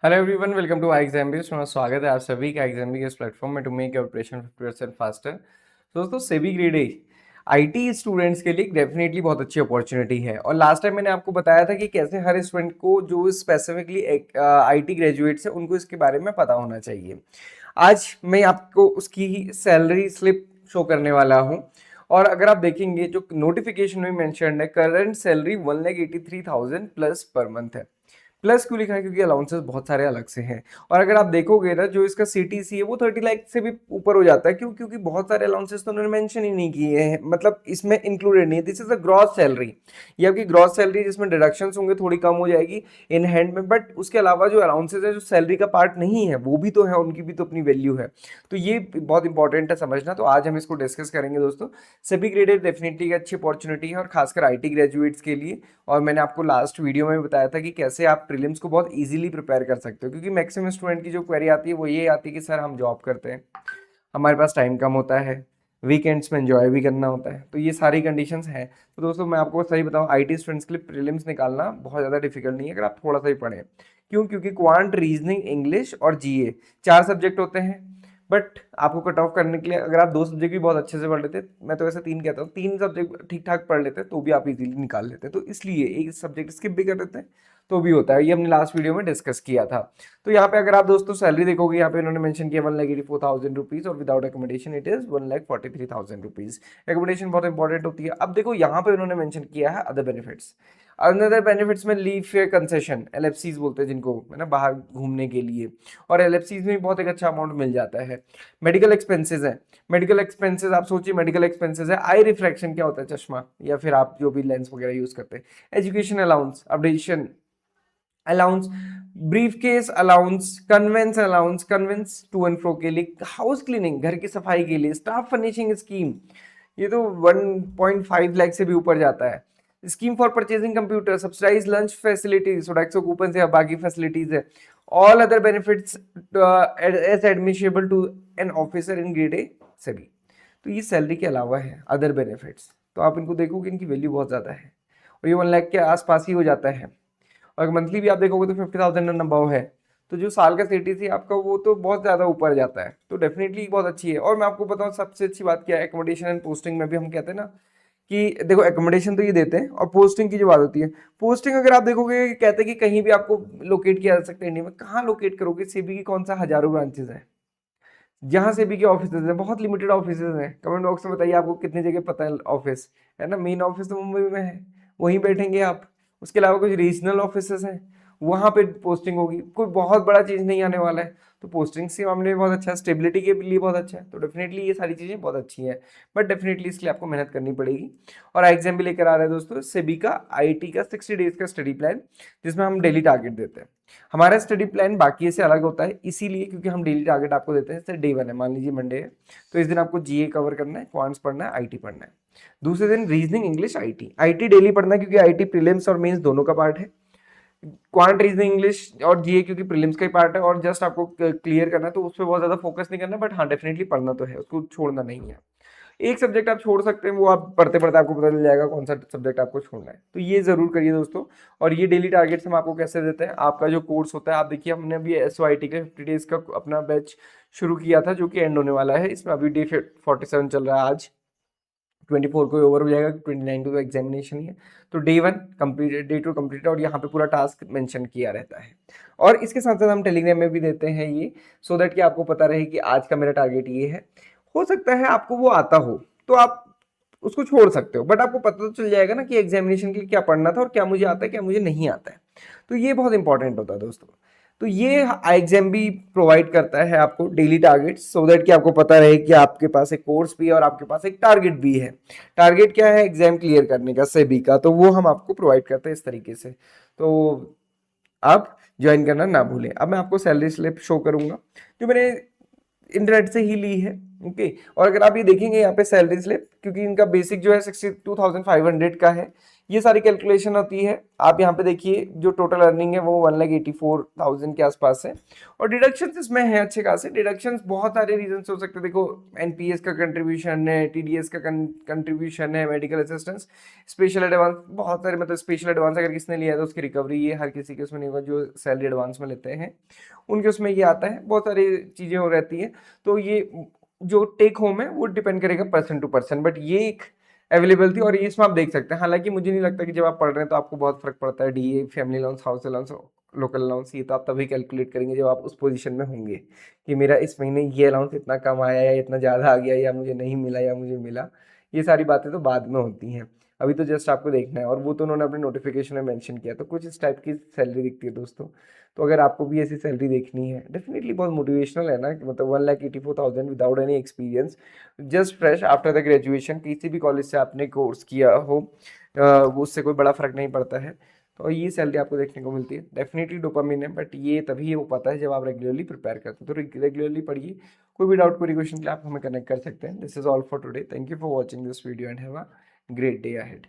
Hello everyone, welcome to iExamBase। मेरा स्वागत है आप सभी का iExamBase इस प्लेटफॉर्म में to make your preparation 50% faster. तो दोस्तों, SEBI grade A IT students के लिए डेफिनेटली बहुत अच्छी अपॉर्चुनिटी है। और लास्ट टाइम मैंने आपको बताया था कि कैसे हर स्टूडेंट को जो स्पेसिफिकली आईटी ग्रेजुएट्स है उनको इसके बारे में पता होना चाहिए। आज मैं आपको उसकी सैलरी स्लिप शो करने वाला हूँ। और अगर आप देखेंगे जो नोटिफिकेशन में मेंशन है, current salary 1,83,000 plus per month है। प्लस क्यों लिखा है? क्योंकि अलाउंसेस बहुत सारे अलग से हैं। और अगर आप देखोगे ना, जो इसका सीटीसी है वो 30 लाख से भी ऊपर हो जाता है। क्यों? क्योंकि बहुत सारे अलाउंसेस तो उन्होंने मेंशन ही नहीं किए हैं, मतलब इसमें इंक्लूडेड नहीं है। This is a gross salary, ये आपकी ग्रॉस सैलरी जिसमें डिडक्शंस होंगे, थोड़ी कम हो जाएगी इन हैंड में। बट उसके अलावा जो अलाउंसेस है, जो सैलरी का पार्ट नहीं है, वो भी तो है, उनकी भी तो अपनी वैल्यू है। तो ये बहुत इंपॉर्टेंट है समझना। तो आज हम इसको डिस्कस करेंगे दोस्तों। सभी ग्रेडेड डेफिनेटली एक अच्छी अपॉर्चुनिटी है, और खासकर आईटी ग्रेजुएट्स के लिए। और मैंने आपको लास्ट वीडियो में बताया था कि कैसे आप प्रीलिम्स को बहुत इजीली प्रिपेयर कर सकते हो। क्योंकि मैक्सिमम स्टूडेंट की जो क्वेरी आती है वो ये आती है कि सर, हम जॉब करते हैं, हमारे पास टाइम कम होता है, वीकेंड्स में एंजॉय भी करना होता है। तो ये सारी कंडीशंस हैं। तो दोस्तों, मैं आपको सही बताऊं, आईटी स्टूडेंट्स के लिए प्रीलिम्स निकालना बहुत ज़्यादा डिफिकल्ट नहीं है, अगर आप थोड़ा सा ही पढ़ें। क्यों? क्योंकि क्वांट, रीजनिंग, इंग्लिश और जीए 4 सब्जेक्ट होते हैं। बट आपको कट ऑफ करने के लिए अगर आप 2 सब्जेक्ट भी बहुत अच्छे से पढ़ लेते, मैं तो ऐसे 3 कहता हूँ, 3 सब्जेक्ट ठीक ठाक पढ़ लेते तो भी आप इजीली निकाल लेते। तो इसलिए एक सब्जेक्ट स्किप भी कर देते हैं तो भी होता है। ये हमने लास्ट वीडियो में डिस्कस किया था। तो यहाँ पे अगर आप दोस्तों सैलरी देखोगे, यहाँ पे इन्होंने मेंशन किया 1,84,000 रुपीज, और without accommodation it is 1,43,000 rupees. Accommodation बहुत इंपॉर्टेंट होती है। अब देखो, यहाँ पे उन्होंने मेंशन किया है अदर बेनिफिट्स। अनदर बेनिफिट्स में लीव फेयर कंसेशन, एलएफसीज बोलते हैं जिनको, है ना, बाहर घूमने के लिए। और एलएफसीज में भी बहुत एक अच्छा अमाउंट मिल जाता है। मेडिकल एक्सपेंसेस है। मेडिकल एक्सपेंसेस आप सोचिए, मेडिकल एक्सपेंसेस है। आई रिफ्रैक्शन क्या होता है? चश्मा, या फिर आप जो भी लेंस वगैरह यूज करते हैं। Education allowance, updation allowance, briefcase allowance, conveyance to and fro के लिए, हाउस क्लीनिंग, घर की सफाई के लिए, स्टाफ फर्निशिंग स्कीम, ये तो 1.5 लाख से भी ऊपर जाता है। Scheme for purchasing computer, subsidize lunch facilities, Sodexo coupon या बाकी फैसिलिटीज है। All other benefits as admissible to an officer in grade A सभी। तो ये सैलरी के अलावा है अदर बेनिफिट्स। तो आप इनको देखोगे, इनकी वैल्यू बहुत ज़्यादा है, और ये 1 लाख के आसपास ही हो जाता है। और मंथली भी आप देखोगे तो 50,000 एंड अबव है। तो जो साल का सीटीसी आपका, वो तो बहुत ज़्यादा ऊपर जाता है। तो डेफिनेटली बहुत अच्छी है। और मैं आपको बताऊँ, सबसे अच्छी बात क्या है, एकोमोडेशन एंड पोस्टिंग में भी हम कहते हैं ना कि देखो, एकोमोडेशन तो ये देते हैं, और पोस्टिंग की जो बात होती है, पोस्टिंग अगर आप देखोगे, कहते हैं कि कहीं भी आपको लोकेट किया जा सकता है इंडिया में। कहाँ लोकेट करोगे? सेबी की कौन सा हजारों ब्रांचेस है, जहाँ सेबी के ऑफिस हैं बहुत लिमिटेड ऑफिस हैं। कमेंट बॉक्स में बताइए आपको कितनी जगह पता है ऑफिस, है ना। मेन ऑफिस तो मुंबई में है, वहीं बैठेंगे आप। उसके अलावा कुछ रीजनल ऑफिस हैं, वहाँ पे पोस्टिंग होगी। कोई बहुत बड़ा चीज़ नहीं आने वाला है। तो पोस्टिंग के मामले में बहुत अच्छा है, स्टेबिलिटी के लिए बहुत अच्छा है। तो डेफिनेटली ये सारी चीज़ें बहुत अच्छी हैं। बट डेफिनेटली इसके लिए आपको मेहनत करनी पड़ेगी। और एग्जाम भी लेकर आ रहे हैं दोस्तों, सेबी का आईटी का 60 डेज का स्टडी प्लान, जिसमें हम डेली टारगेट देते हैं। हमारा स्टडी प्लान बाकी से अलग होता है, इसीलिए क्योंकि हम डेली टारगेट आपको देते हैं। जैसे डे 1 है, मान लीजिए मंडे है, तो इस दिन आपको जीए कवर करना है, क्वांट्स पढ़ना है, आईटी पढ़ना है। दूसरे दिन reasoning, English, IT. IT daily पढ़ना है क्योंकि आईटी प्रीलिम्स और मेंस दोनों का पार्ट है। क्वांट, रीजनिंग, इंग्लिश और जीए क्योंकि प्रीलिम्स का ही पार्ट है, और जस्ट आपको क्लियर करना है, तो उस पर बहुत ज्यादा फोकस नहीं करना। बट हाँ, डेफिनेटली पढ़ना तो है, उसको छोड़ना नहीं है। एक सब्जेक्ट आप छोड़ सकते हैं, वो आप पढ़ते पढ़ते आपको पता चल जाएगा कौन सा सब्जेक्ट आपको छोड़ना है। तो ये जरूर करिए दोस्तों। और ये डेली टारगेट्स हम आपको कैसे देते हैं, आपका जो कोर्स होता है, आप देखिए, हमने अभी SYT का 50 डेज का अपना बैच शुरू किया था, जो कि एंड होने वाला है। इसमें अभी डे 47 चल रहा है। आज 24 को ओवर हो जाएगा, 29 को तो एग्जामिनेशन ही है। तो डे 1 कंप्लीट, डे 2 कंप्लीट, और यहाँ पे पूरा टास्क मेंशन किया रहता है। और इसके साथ साथ हम टेलीग्राम में भी देते हैं ये, सो दैट कि आपको पता रहे कि आज का मेरा टारगेट ये है। हो सकता है आपको वो आता हो, तो आप उसको छोड़ सकते हो, बट आपको पता तो चल जाएगा ना कि एग्जामिनेशन के लिए क्या पढ़ना था, और क्या मुझे आता है, क्या मुझे नहीं आता है। तो ये बहुत इंपॉर्टेंट होता है दोस्तों। तो ये एग्जाम भी प्रोवाइड करता है आपको डेली टारगेट, सो दैट कि आपको पता रहे कि आपके पास एक कोर्स भी है और आपके पास एक टारगेट भी है। टारगेट क्या है? एग्जाम क्लियर करने का, सेबी का, तो वो हम आपको प्रोवाइड करते हैं इस तरीके से। तो आप ज्वाइन करना ना भूलें। अब मैं आपको सैलरी स्लिप शो करूंगा, जो मैंने इंटरनेट से ही ली है। ओके। और अगर आप ये देखेंगे यहाँ पे सैलरी स्लिप, क्योंकि इनका बेसिक जो है 62,500 का है, ये सारी कैलकुलेशन होती है। आप यहाँ पे देखिए जो टोटल अर्निंग है वो 1,84,000 के आसपास है। और डिडक्शंस इसमें है अच्छे खासे। डिडक्शंस बहुत सारे रीजन से हो सकते हैं। देखो एनपीएस का कंट्रीब्यूशन है, टीडीएस का कंट्रीब्यूशन है, मेडिकल असिस्टेंस, स्पेशल एडवांस, बहुत सारे मतलब स्पेशल एडवांस अगर किसने लिया है तो उसकी रिकवरी, ये हर किसी के उसमें नहीं होगा जो सैलरी एडवांस में लेते हैं उनके उसमें ये आता है। बहुत सारी चीज़ें हो रहती हैं। तो ये जो टेक होम है वो डिपेंड करेगा पर्सन टू पर्सन, बट ये एक अवेलेबल थी और ये इसमें आप देख सकते हैं। हालांकि मुझे नहीं लगता कि जब आप पढ़ रहे हैं तो आपको बहुत फर्क पड़ता है DA, family allowance, house allowance, local allowance, ये तो आप तभी कैलकुलेट करेंगे जब आप उस पोजीशन में होंगे कि मेरा इस महीने ये अलाउंस इतना कम आया या इतना ज़्यादा आ गया या मुझे नहीं मिला या मुझे मिला। ये सारी बातें तो बाद में होती हैं, अभी तो जस्ट आपको देखना है। और वो तो उन्होंने अपने नोटिफिकेशन में मेंशन किया, तो कुछ इस टाइप की सैलरी दिखती है दोस्तों। तो अगर आपको भी ऐसी सैलरी देखनी है, डेफिनेटली बहुत मोटिवेशनल है ना कि मतलब 1,84,000 without any experience, just fresh after the graduation, किसी भी कॉलेज से आपने कोर्स किया हो वो उससे कोई बड़ा फर्क नहीं पड़ता है। तो ये सैलरी आपको देखने को मिलती है। डेफिनेटली डोपामिन है, बट ये तभी हो पाता है जब आप रेगुलरली प्रिपेयर करते हैं। तो रेगुलरली पढ़िए। कोई भी डाउट, कोई क्वेश्चन के लिए आप हमें कनेक्ट कर सकते हैं। This is all for today. Thank you for watching this video and have a great day ahead.